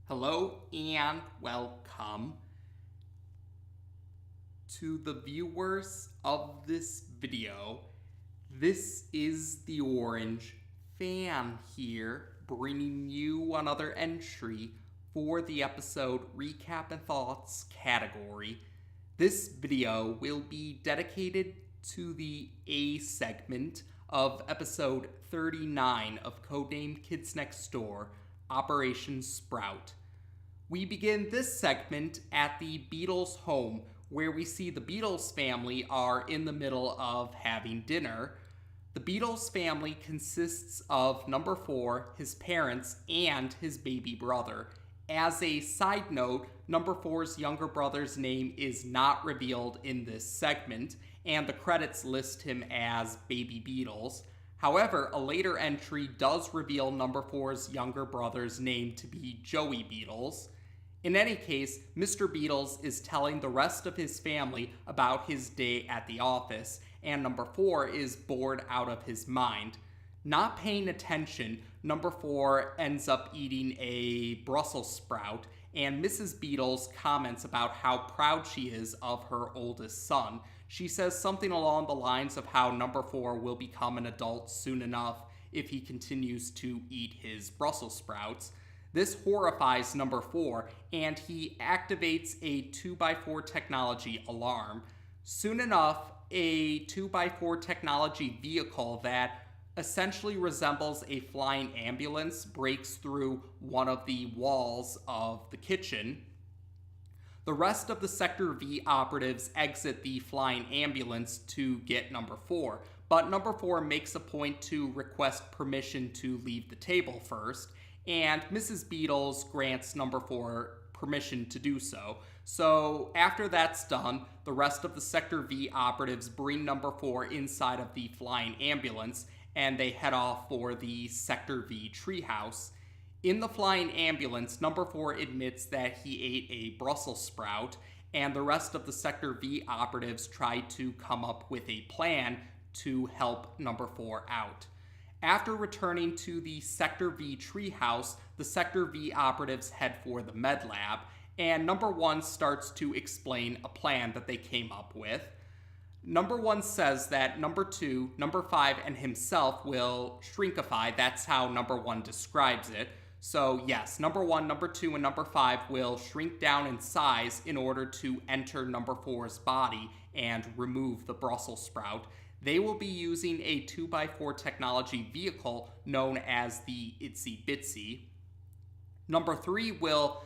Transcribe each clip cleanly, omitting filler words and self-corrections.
Hello and welcome to the viewers of this video. This is the Orange Fan here, bringing you another entry for the episode Recap and Thoughts category. This video will be dedicated to the A segment of episode 39 of Codename Kids Next Door, Operation S.P.R.O.U.T. We begin this segment at the Beatles' home, where we see the Beatles family are in the middle of having dinner. The Beatles family consists of number 4, his parents, and his baby brother. As a side note, number 4's younger brother's name is not revealed in this segment, and the credits list him as Baby Beatles. However, a later entry does reveal number 4's younger brother's name to be Joey Beatles. In any case, Mr. Beatles is telling the rest of his family about his day at the office, and number 4 is bored out of his mind. Not paying attention, number 4 ends up eating a Brussels sprout, and Mrs. Beatles comments about how proud she is of her oldest son. She says something along the lines of how number 4 will become an adult soon enough if he continues to eat his Brussels sprouts. This horrifies number 4, and he activates a 2x4 technology alarm. Soon enough, a 2x4 technology vehicle that essentially resembles a flying ambulance breaks through one of the walls of the kitchen. The rest of the Sector V operatives exit the flying ambulance to get number 4, but number 4 makes a point to request permission to leave the table first, and Mrs. Beatles grants number 4 permission to do so. So after that's done, the rest of the Sector V operatives bring number 4 inside of the flying ambulance, and they head off for the Sector V treehouse. In the flying ambulance, number 4 admits that he ate a Brussels sprout, and the rest of the Sector V operatives try to come up with a plan to help number 4 out. After returning to the Sector V treehouse, the Sector V operatives head for the med lab, and number 1 starts to explain a plan that they came up with. Number 1 says that number 2, number 5, and himself will shrinkify. That's how number 1 describes it. So yes, number 1, number 2, and number 5 will shrink down in size in order to enter number 4's body and remove the Brussels sprout. They will be using a 2x4 technology vehicle known as the Itsy Bitsy. Number 3 will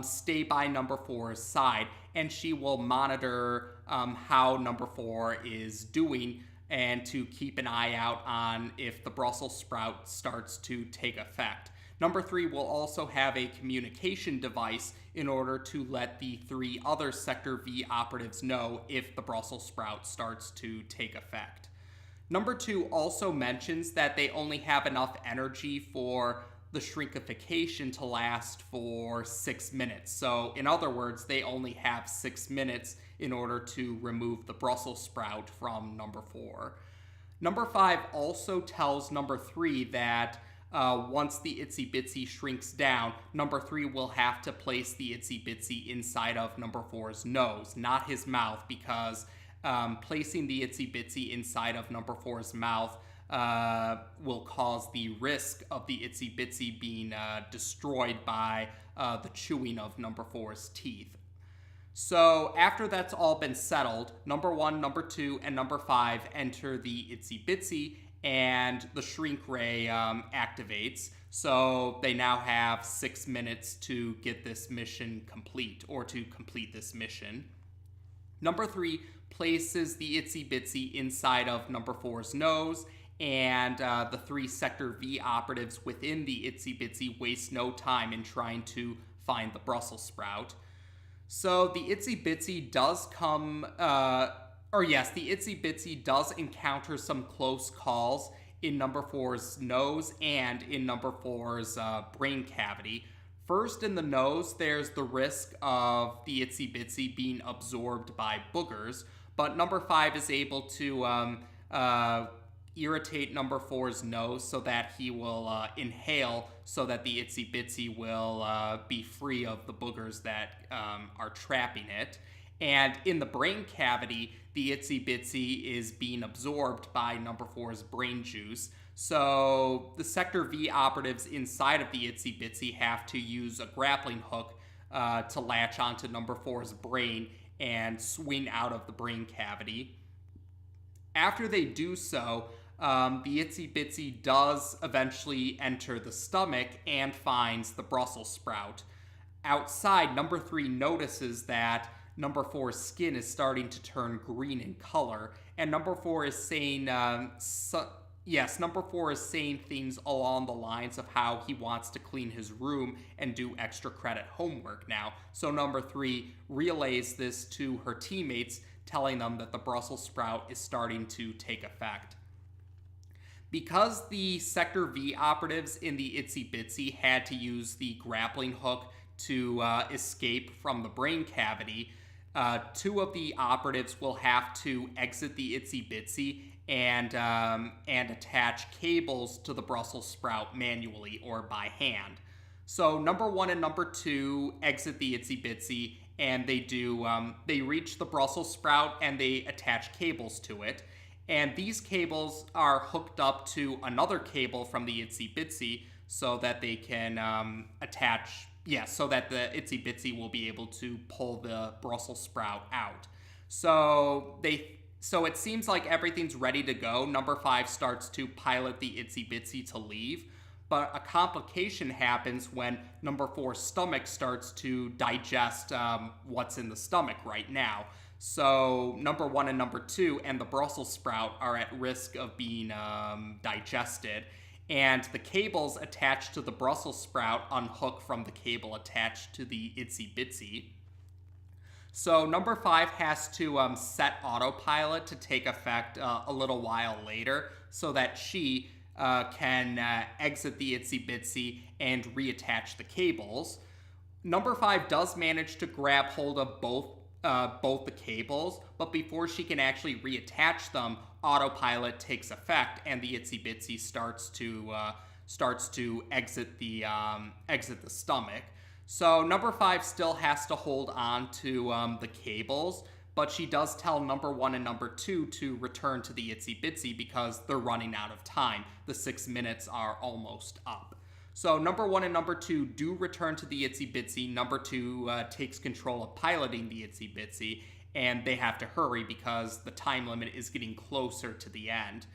stay by number 4's side, and she will monitor how number 4 is doing and to keep an eye out on if the Brussels sprout starts to take effect. Number 3 will also have a communication device in order to let the 3 other Sector V operatives know if the Brussels sprout starts to take effect. Number 2 also mentions that they only have enough energy for the shrinkification to last for 6 minutes. So in other words, they only have 6 minutes in order to remove the Brussels sprout from number 4. Number 5 also tells number 3 that once the Itsy Bitsy shrinks down, number 3 will have to place the Itsy Bitsy inside of number 4's nose, not his mouth, because placing the Itsy Bitsy inside of number 4's mouth will cause the risk of the Itsy Bitsy being destroyed by the chewing of number 4's teeth. So after that's all been settled, number 1, number 2, and number 5 enter the Itsy Bitsy, and the shrink ray activates. So they now have 6 minutes to get this mission complete, or to complete this mission. Number 3 places the Itsy Bitsy inside of number 4's nose, and the 3 Sector V operatives within the Itsy Bitsy waste no time in trying to find the Brussels sprout. So the Itsy Bitsy does the Itsy Bitsy does encounter some close calls in number 4's nose and in number 4's brain cavity. First, in the nose, there's the risk of the Itsy Bitsy being absorbed by boogers, but number 5 is able to irritate number four's nose so that he will inhale so that the itsy bitsy will be free of the boogers that are trapping it. And in the brain cavity, the itsy bitsy is being absorbed by number four's brain juice. So the Sector V operatives inside of the itsy bitsy have to use a grappling hook to latch onto number four's brain and swing out of the brain cavity. After they do so, the itsy bitsy does eventually enter the stomach and finds the Brussels sprout. Outside, number 3 notices that number 4's skin is starting to turn green in color, and number 4 is saying, number 4 is saying things along the lines of how he wants to clean his room and do extra credit homework now. So number 3 relays this to her teammates, telling them that the Brussels sprout is starting to take effect. Because the Sector V operatives in the itsy bitsy had to use the grappling hook to escape from the brain cavity, 2 of the operatives will have to exit the itsy bitsy and attach cables to the Brussels sprout manually or by hand. So number 1 and number 2 exit the itsy bitsy, and they reach the Brussels sprout and they attach cables to it. And these cables are hooked up to another cable from the itsy bitsy so that they can so that the itsy bitsy will be able to pull the Brussels sprout out. So it seems like everything's ready to go. Number 5 starts to pilot the itsy bitsy to leave, but a complication happens when number 4's stomach starts to digest what's in the stomach right now. So number 1 and number 2 and the Brussels sprout are at risk of being digested, and the cables attached to the Brussels sprout unhook from the cable attached to the itsy bitsy. So number 5 has to set autopilot to take effect a little while later so that she can exit the itsy bitsy and reattach the cables. Number 5 does manage to grab hold of both the cables, but before she can actually reattach them, autopilot takes effect and the itsy bitsy starts to exit the stomach. So number 5 still has to hold on to the cables, but she does tell number 1 and number 2 to return to the itsy bitsy because they're running out of time. The 6 minutes are almost up. So number 1 and number 2 do return to the itsy bitsy. Number 2 takes control of piloting the itsy bitsy, and they have to hurry because the time limit is getting closer to the end.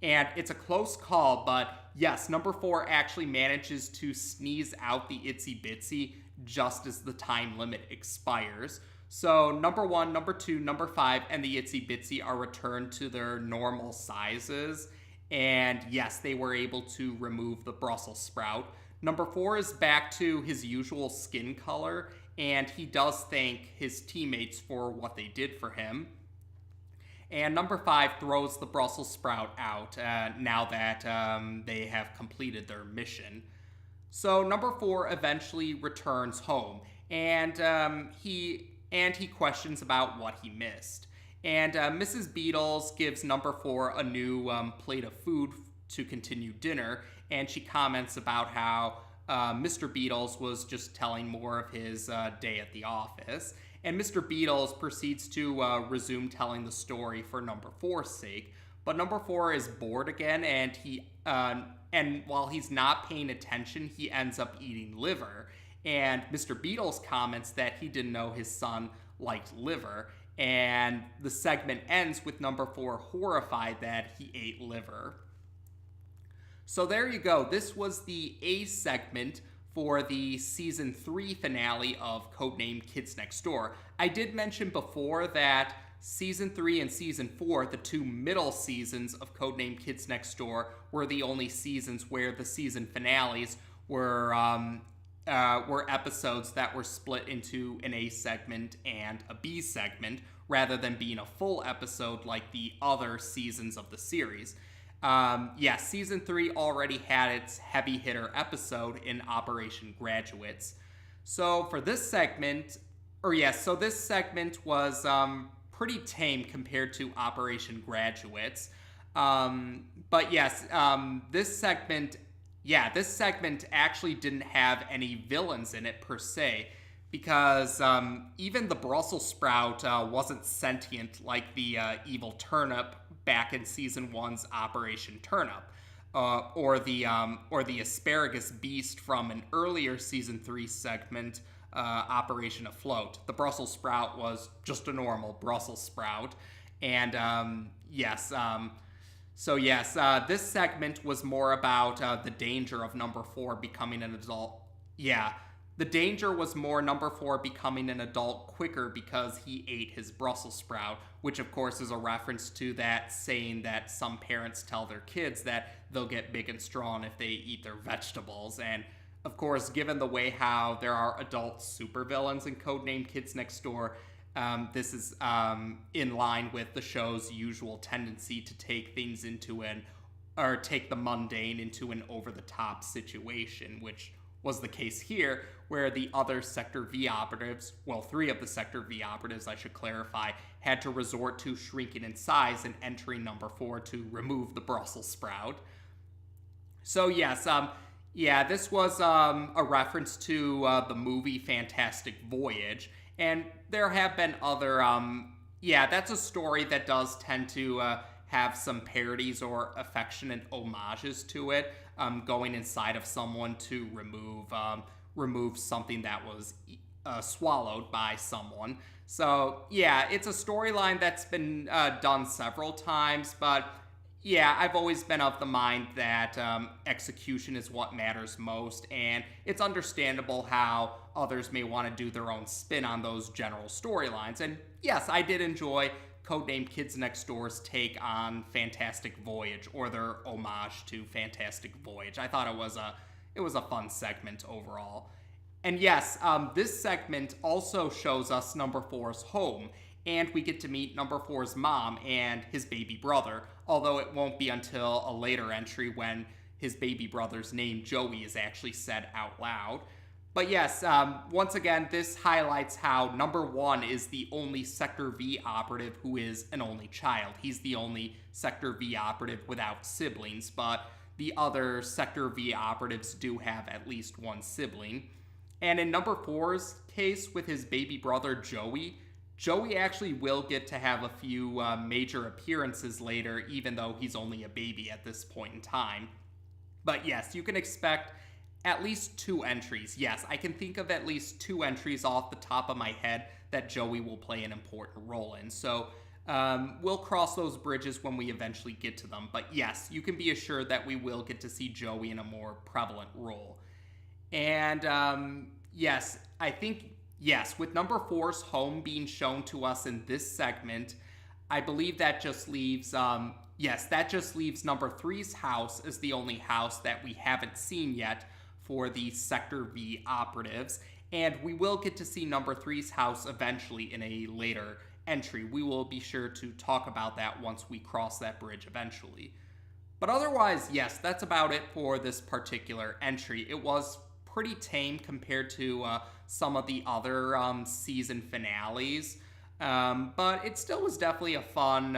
And it's a close call, but yes, number 4 actually manages to sneeze out the itsy bitsy just as the time limit expires. So number 1, number 2, number 5, and the itsy bitsy are returned to their normal sizes. And yes, they were able to remove the Brussels sprout. Number 4 is back to his usual skin color, and he does thank his teammates for what they did for him. And number 5 throws the Brussels sprout out now that they have completed their mission. So number 4 eventually returns home, and he questions about what he missed. And Mrs. Beatles gives number 4 a new plate of food to continue dinner, and she comments about how Mr. Beatles was just telling more of his day at the office. And Mr. Beatles proceeds to resume telling the story for number 4's sake. But number 4 is bored again, and while he's not paying attention, he ends up eating liver. And Mr. Beatles comments that he didn't know his son liked liver. And the segment ends with number 4 horrified that he ate liver. So there you go. This was the A segment for the Season 3 finale of Codename Kids Next Door. I did mention before that Season 3 and Season 4, the 2 middle seasons of Codename Kids Next Door, were the only seasons where the season finales were episodes that were split into an A segment and a B segment, rather than being a full episode like the other seasons of the series. Season 3 already had its heavy hitter episode in Operation Graduates. So for this segment, this segment was pretty tame compared to Operation Graduates. But yes, this segment actually didn't have any villains in it per se, because even the Brussels sprout wasn't sentient like the evil turnip back in season one's Operation Turnip, or the asparagus beast from an earlier season 3 segment, Operation Afloat. The Brussels sprout was just a normal Brussels sprout, and this segment was more about the danger of number 4 becoming an adult. Yeah, the danger was more number 4 becoming an adult quicker because he ate his Brussels sprout, which of course is a reference to that saying that some parents tell their kids that they'll get big and strong if they eat their vegetables. And of course, given the way how there are adult supervillains in Codename Kids Next Door, this is in line with the show's usual tendency to take things take the mundane into an over-the-top situation, which was the case here, where the other Sector V operatives, well, 3 of the Sector V operatives, I should clarify, had to resort to shrinking in size and entering number 4 to remove the Brussels sprout. So yes, this was a reference to the movie Fantastic Voyage, and there have been other, that's a story that does tend to have some parodies or affectionate homages to it, going inside of someone to remove something that was swallowed by someone. So yeah, it's a storyline that's been done several times, but yeah, I've always been of the mind that execution is what matters most, and it's understandable how others may want to do their own spin on those general storylines. And yes, I did enjoy Codename Kids Next Door's take on Fantastic Voyage, or their homage to Fantastic Voyage. I thought it was a fun segment overall. And yes, this segment also shows us number 4's home, and we get to meet number 4's mom and his baby brother, although it won't be until a later entry when his baby brother's name, Joey, is actually said out loud. But yes, once again, this highlights how number 1 is the only Sector V operative who is an only child. He's the only Sector V operative without siblings, but the other Sector V operatives do have at least one sibling. And in number 4's case, with his baby brother Joey actually will get to have a few major appearances later, even though he's only a baby at this point in time. But yes, you can expect at least 2 entries. Yes, I can think of at least 2 entries off the top of my head that Joey will play an important role in. So we'll cross those bridges when we eventually get to them. But yes, you can be assured that we will get to see Joey in a more prevalent role. And with number 4's home being shown to us in this segment, I believe that just leaves number 3's house as the only house that we haven't seen yet for the Sector V operatives, and we will get to see number 3's house eventually in a later entry. We will be sure to talk about that once we cross that bridge eventually. But otherwise, yes, that's about it for this particular entry. It was pretty tame compared to some of the other season finales, but it still was definitely a fun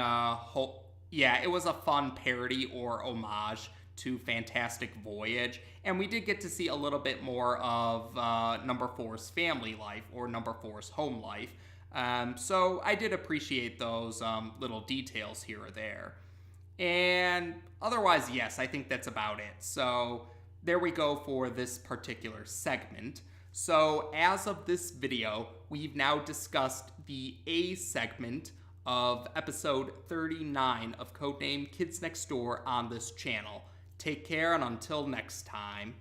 it was a fun parody or homage to Fantastic Voyage, and we did get to see a little bit more of number 4's family life, or number 4's home life, so I did appreciate those little details here or there. And otherwise, yes, I think that's about it. So there we go for this particular segment. So as of this video, we've now discussed the A segment of episode 39 of Codename Kids Next Door on this channel. Take care, and until next time.